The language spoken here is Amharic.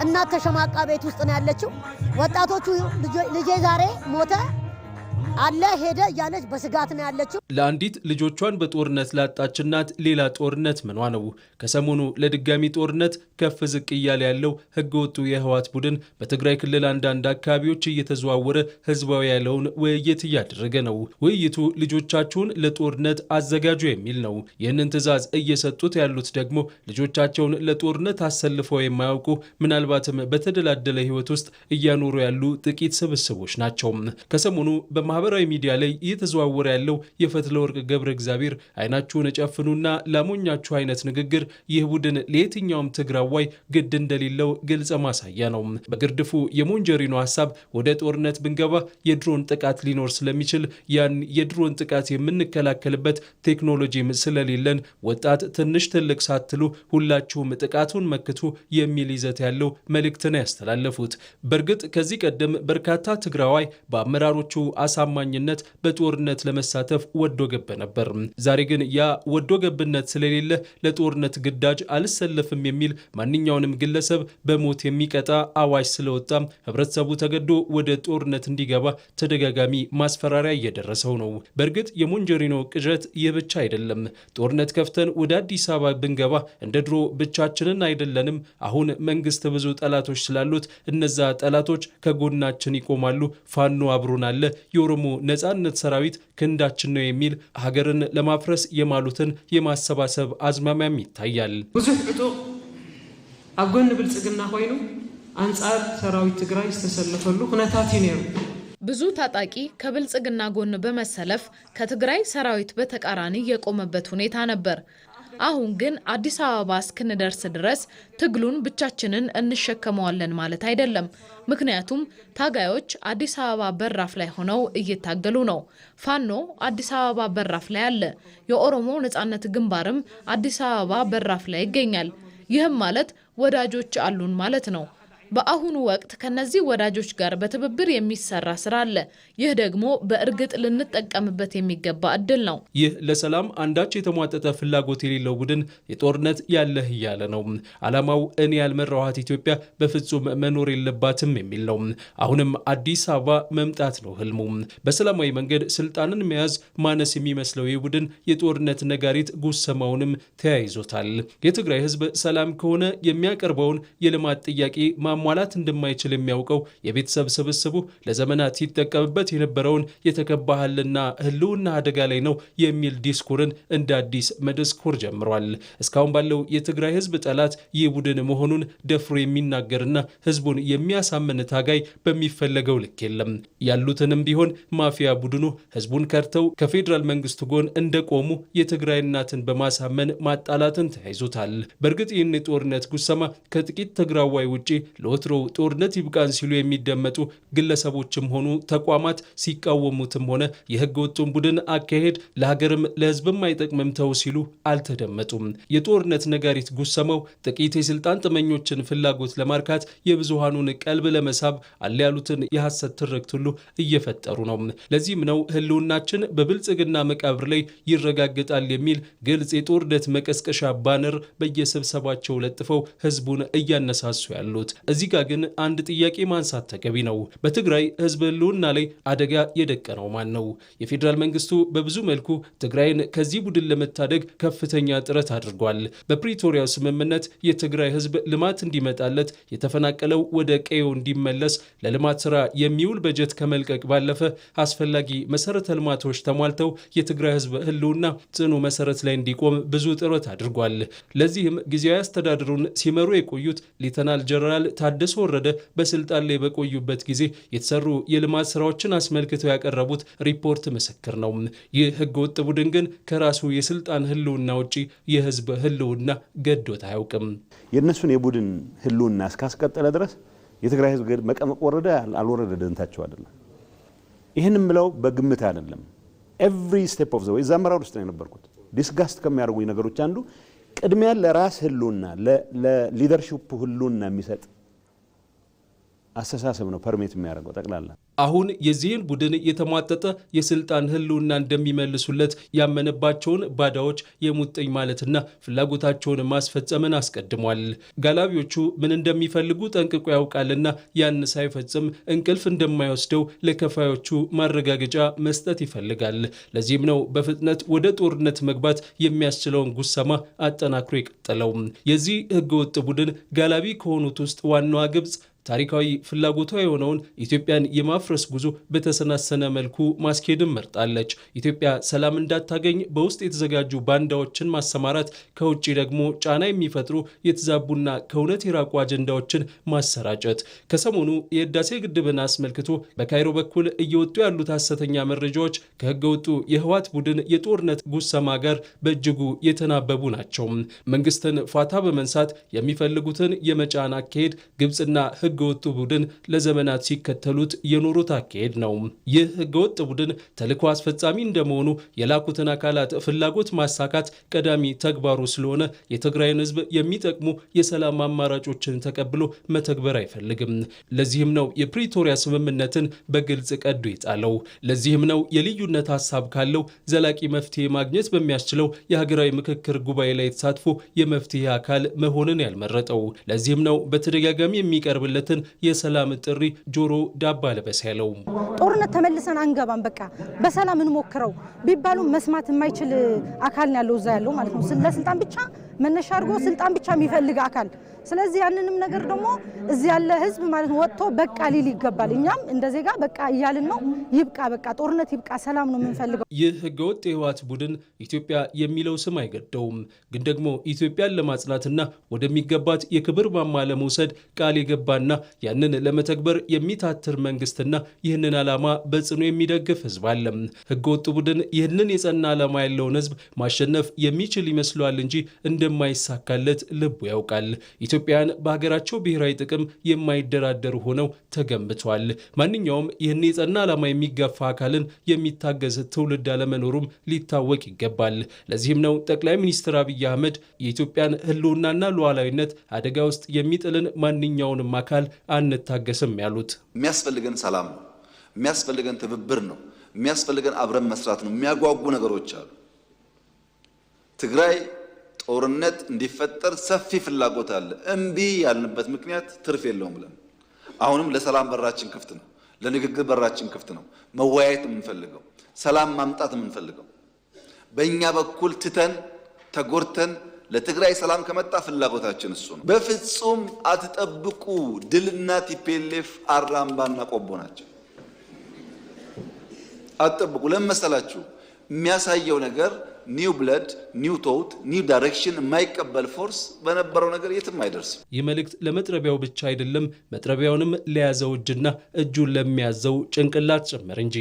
እናት ተሸማቃ ቤት ውስጥ ነው ያለችው። ወጣቶቹ ልጄ ዛሬ ሞተ አለ ሄደ እያለች በስጋት ነው ያለችው። ለአንዲት ልጆቿን በጦርነት ላጣች እናት ሌላ ጦርነት ምኗ ነው? ከሰሞኑ ለድጋሚ ጦርነት ከፍ ዝቅ እያለ ያለው ህገወጡ የህወሓት ቡድን በትግራይ ክልል አንዳንድ አካባቢዎች እየተዘዋወረ ህዝባዊ ያለውን ውይይት እያደረገ ነው። ውይይቱ ልጆቻችሁን ለጦርነት አዘጋጁ የሚል ነው። ይህንን ትዕዛዝ እየሰጡት ያሉት ደግሞ ልጆቻቸውን ለጦርነት አሰልፈው የማያውቁ ምናልባትም በተደላደለ ህይወት ውስጥ እያኖሩ ያሉ ጥቂት ስብስቦች ናቸው። ከሰሞኑ በማህበራዊ ሚዲያ ላይ እየተዘዋወረ ያለው የፈትለወርቅ ገብረ እግዚአብሔር አይናችሁን ጨፍኑና ላሞኛችሁ አይነት ንግግር ይህ ቡድን ለየትኛውም ትግራዋይ ግድ እንደሌለው ግልጽ ማሳያ ነው። በግርድፉ የሞንጀሪኖ ሐሳብ ወደ ጦርነት ብንገባ የድሮን ጥቃት ሊኖር ስለሚችል ያን የድሮን ጥቃት የምንከላከልበት ቴክኖሎጂም ስለሌለን ወጣት ትንሽ ትልቅ ሳትሉ ሁላችሁም ጥቃቱን መክቱ የሚል ይዘት ያለው መልእክትን ያስተላለፉት። በእርግጥ ከዚህ ቀደም በርካታ ትግራዋይ በአመራሮቹ አሳማኝነት በጦርነት ለመሳተፍ ወዶ ገብ ነበር። ዛሬ ግን ያ ወዶ ገብነት ስለሌለ ለጦርነት ግዳጅ አልሰለፍም የሚል ማንኛውንም ግለሰብ በሞት የሚቀጣ አዋጅ ስለወጣ ህብረተሰቡ ተገዶ ወደ ጦርነት እንዲገባ ተደጋጋሚ ማስፈራሪያ እየደረሰው ነው። በእርግጥ የሞንጀሪኖ ቅዠት ይህ ብቻ አይደለም። ጦርነት ከፍተን ወደ አዲስ አበባ ብንገባ እንደ ድሮ ብቻችንን አይደለንም። አሁን መንግስት ብዙ ጠላቶች ስላሉት እነዛ ጠላቶች ከጎናችን ይቆማሉ። ፋኖ አብሮን አለ፣ የኦሮሞ ነጻነት ሰራዊት ክንዳችን ነው የሚል ሀገርን ለማፍረስ የማሉትን የማሰባሰብ አዝማሚያም ይታያል። ብዙ ዕጡ አጎን ብልጽግና ሆይኑ አንጻር ሰራዊት ትግራይ ተሰለፈሉ ሁነታት ይነሩ ብዙ ታጣቂ ከብልጽግና ጎን በመሰለፍ ከትግራይ ሰራዊት በተቃራኒ የቆመበት ሁኔታ ነበር። አሁን ግን አዲስ አበባ እስክንደርስ ድረስ ትግሉን ብቻችንን እንሸከመዋለን ማለት አይደለም። ምክንያቱም ታጋዮች አዲስ አበባ በራፍ ላይ ሆነው እየታገሉ ነው። ፋኖ አዲስ አበባ በራፍ ላይ አለ። የኦሮሞ ነጻነት ግንባርም አዲስ አበባ በራፍ ላይ ይገኛል። ይህም ማለት ወዳጆች አሉን ማለት ነው። በአሁኑ ወቅት ከነዚህ ወዳጆች ጋር በትብብር የሚሰራ ስራ አለ። ይህ ደግሞ በእርግጥ ልንጠቀምበት የሚገባ እድል ነው። ይህ ለሰላም አንዳች የተሟጠጠ ፍላጎት የሌለው ቡድን የጦርነት ያለህ እያለ ነው። ዓላማው እኔ ያልመራኋት ኢትዮጵያ በፍጹም መኖር የለባትም የሚል ነው። አሁንም አዲስ አበባ መምጣት ነው ህልሙ። በሰላማዊ መንገድ ስልጣንን መያዝ ማነስ የሚመስለው ይህ ቡድን የጦርነት ነጋሪት ጉሰማውንም ተያይዞታል። የትግራይ ህዝብ ሰላም ከሆነ የሚያቀርበውን የልማት ጥያቄ ማሟላት እንደማይችል የሚያውቀው የቤተሰብ ስብስቡ ለዘመናት ሲጠቀምበት የነበረውን የተከባህልና ህልውና አደጋ ላይ ነው የሚል ዲስኩርን እንደ አዲስ መደስኮር ጀምሯል። እስካሁን ባለው የትግራይ ህዝብ ጠላት ይህ ቡድን መሆኑን ደፍሮ የሚናገርና ህዝቡን የሚያሳምን ታጋይ በሚፈለገው ልክ የለም። ያሉትንም ቢሆን ማፊያ ቡድኑ ህዝቡን ከርተው ከፌዴራል መንግስቱ ጎን እንደቆሙ የትግራይ እናትን በማሳመን ማጣላትን ተያይዞታል። በእርግጥ ይህን የጦርነት ጉሰማ ከጥቂት ትግራዋይ ውጪ ለወትሮ ጦርነት ይብቃን ሲሉ የሚደመጡ ግለሰቦችም ሆኑ ተቋማት ሲቃወሙትም ሆነ የህገ ወጡን ቡድን አካሄድ ለሀገርም ለህዝብም አይጠቅምም ተው ሲሉ አልተደመጡም። የጦርነት ነጋሪት ጉሰማው ጥቂት የስልጣን ጥመኞችን ፍላጎት ለማርካት የብዙሃኑን ቀልብ ለመሳብ አለ ያሉትን የሐሰት ትርክት ሁሉ እየፈጠሩ ነው። ለዚህም ነው ህልውናችን በብልጽግና መቃብር ላይ ይረጋገጣል የሚል ግልጽ የጦርነት መቀስቀሻ ባነር በየስብሰባቸው ለጥፈው ህዝቡን እያነሳሱ ያሉት። እዚህ ጋር ግን አንድ ጥያቄ ማንሳት ተገቢ ነው። በትግራይ ህዝብ ህልውና ላይ አደጋ የደቀነው ማን ነው? የፌዴራል መንግስቱ በብዙ መልኩ ትግራይን ከዚህ ቡድን ለመታደግ ከፍተኛ ጥረት አድርጓል። በፕሪቶሪያው ስምምነት የትግራይ ህዝብ ልማት እንዲመጣለት፣ የተፈናቀለው ወደ ቀዬው እንዲመለስ፣ ለልማት ስራ የሚውል በጀት ከመልቀቅ ባለፈ አስፈላጊ መሰረተ ልማቶች ተሟልተው የትግራይ ህዝብ ህልውና ጽኑ መሰረት ላይ እንዲቆም ብዙ ጥረት አድርጓል። ለዚህም ጊዜያዊ አስተዳደሩን ሲመሩ የቆዩት ሌተናል ጀነራል ታደሰ ወረደ በስልጣን ላይ በቆዩበት ጊዜ የተሰሩ የልማት ስራዎችን አስመልክተው ያቀረቡት ሪፖርት ምስክር ነው። ይህ ህገወጥ ቡድን ግን ከራሱ የስልጣን ህልውና ውጪ የህዝብ ህልውና ገዶት አያውቅም። የነሱን የቡድን ህልውና እስካስቀጠለ ድረስ የትግራይ ህዝብ መቀመቅ ወረደ አልወረደ ደንታቸው አይደለም። ይህንም ብለው በግምት አይደለም። ኤቭሪ ስቴፕ ኦፍ ዘ ዌይ ዛምራው ውስጥ ነው የነበርኩት። ዲስጋስት ከሚያደርጉኝ ነገሮች አንዱ ቅድሚያ ለራስ ህልውና ለሊደርሺፕ ህልውና የሚሰጥ አስተሳሰብ ነው ፐርሚት የሚያደርገው ጠቅላላ። አሁን የዚህን ቡድን የተሟጠጠ የስልጣን ህልውና እንደሚመልሱለት ያመነባቸውን ባዳዎች የሙጥኝ ማለትና ፍላጎታቸውን ማስፈጸምን አስቀድሟል። ጋላቢዎቹ ምን እንደሚፈልጉ ጠንቅቆ ያውቃልና ያን ሳይፈጽም እንቅልፍ እንደማይወስደው ለከፋዮቹ ማረጋገጫ መስጠት ይፈልጋል። ለዚህም ነው በፍጥነት ወደ ጦርነት መግባት የሚያስችለውን ጉሰማ አጠናክሮ የቀጠለው። የዚህ ህገወጥ ቡድን ጋላቢ ከሆኑት ውስጥ ዋናዋ ግብጽ ታሪካዊ ፍላጎቷ የሆነውን ኢትዮጵያን የማፍረስ ጉዞ በተሰናሰነ መልኩ ማስኬድን መርጣለች። ኢትዮጵያ ሰላም እንዳታገኝ በውስጥ የተዘጋጁ ባንዳዎችን ማሰማራት፣ ከውጭ ደግሞ ጫና የሚፈጥሩ የተዛቡና ከእውነት የራቁ አጀንዳዎችን ማሰራጨት። ከሰሞኑ የህዳሴ ግድብን አስመልክቶ በካይሮ በኩል እየወጡ ያሉት ሐሰተኛ መረጃዎች ከህገወጡ የህወሓት ቡድን የጦርነት ጉሰማ ጋር በእጅጉ የተናበቡ ናቸው። መንግስትን ፋታ በመንሳት የሚፈልጉትን የመጫን አካሄድ ግብጽና ህገወጥ ቡድን ለዘመናት ሲከተሉት የኖሩት አካሄድ ነው። ይህ ህገወጥ ቡድን ተልዕኮ አስፈጻሚ እንደመሆኑ የላኩትን አካላት ፍላጎት ማሳካት ቀዳሚ ተግባሩ ስለሆነ የትግራይን ህዝብ የሚጠቅሙ የሰላም አማራጮችን ተቀብሎ መተግበር አይፈልግም። ለዚህም ነው የፕሪቶሪያ ስምምነትን በግልጽ ቀዶ የጣለው። ለዚህም ነው የልዩነት ሀሳብ ካለው ዘላቂ መፍትሄ ማግኘት በሚያስችለው የሀገራዊ ምክክር ጉባኤ ላይ ተሳትፎ የመፍትሄ አካል መሆንን ያልመረጠው። ለዚህም ነው በተደጋጋሚ የሚቀርብለት የሰላም ጥሪ ጆሮ ዳባ ልበስ ያለው። ጦርነት ተመልሰን አንገባም፣ በቃ በሰላም እንሞክረው ቢባሉ መስማት የማይችል አካል ነው ያለው እዛ ያለው ማለት ነው። ለስልጣን ብቻ መነሻ አድርጎ ስልጣን ብቻ የሚፈልግ አካል። ስለዚህ ያንንም ነገር ደግሞ እዚህ ያለ ህዝብ ማለት ነው ወጥቶ በቃ ሊል ይገባል። እኛም እንደ ዜጋ በቃ እያልን ነው። ይብቃ፣ በቃ ጦርነት ይብቃ፣ ሰላም ነው የምንፈልገው። ይህ ህገወጥ የህወሓት ቡድን ኢትዮጵያ የሚለው ስም አይገደውም። ግን ደግሞ ኢትዮጵያን ለማጽናትና ወደሚገባት የክብር ማማ ለመውሰድ ቃል የገባና ያንን ለመተግበር የሚታትር መንግስትና ይህንን ዓላማ በጽኑ የሚደግፍ ህዝብ አለ። ህገወጥ ቡድን ይህንን የጸና ዓላማ ያለውን ህዝብ ማሸነፍ የሚችል ይመስለዋል እንጂ እንደማይሳካለት ልቡ ያውቃል። ኢትዮጵያን በሀገራቸው ብሔራዊ ጥቅም የማይደራደሩ ሆነው ተገንብቷል። ማንኛውም ይህን የጸና ዓላማ የሚጋፋ አካልን የሚታገዝ ትውልድ አለመኖሩም ሊታወቅ ይገባል። ለዚህም ነው ጠቅላይ ሚኒስትር አብይ አህመድ የኢትዮጵያን ህልውናና ሉዓላዊነት አደጋ ውስጥ የሚጥልን ማንኛውንም አካል አንታገስም ያሉት። የሚያስፈልገን ሰላም ነው፣ የሚያስፈልገን ትብብር ነው፣ የሚያስፈልገን አብረን መስራት ነው። የሚያጓጉ ነገሮች አሉ። ትግራይ ጦርነት እንዲፈጠር ሰፊ ፍላጎት አለ። እምቢ ያልንበት ምክንያት ትርፍ የለውም ብለን አሁንም ለሰላም በራችን ክፍት ነው፣ ለንግግር በራችን ክፍት ነው። መወያየት የምንፈልገው ሰላም ማምጣት የምንፈልገው በእኛ በኩል ትተን ተጎርተን ለትግራይ ሰላም ከመጣ ፍላጎታችን እሱ ነው። በፍጹም አትጠብቁ። ድልና ቲፒኤልኤፍ አራምባና ቆቦ ናቸው። አትጠብቁ። ለምን መሰላችሁ? የሚያሳየው ነገር ኒው ብለድ፣ ኒው ቶት፣ ኒው ዳይሬክሽን የማይቀበል ፎርስ በነበረው ነገር የትም አይደርስም። ይህ መልእክት ለመጥረቢያው ብቻ አይደለም፣ መጥረቢያውንም ለያዘው እጅና እጁን ለሚያዘው ጭንቅላት ጭምር እንጂ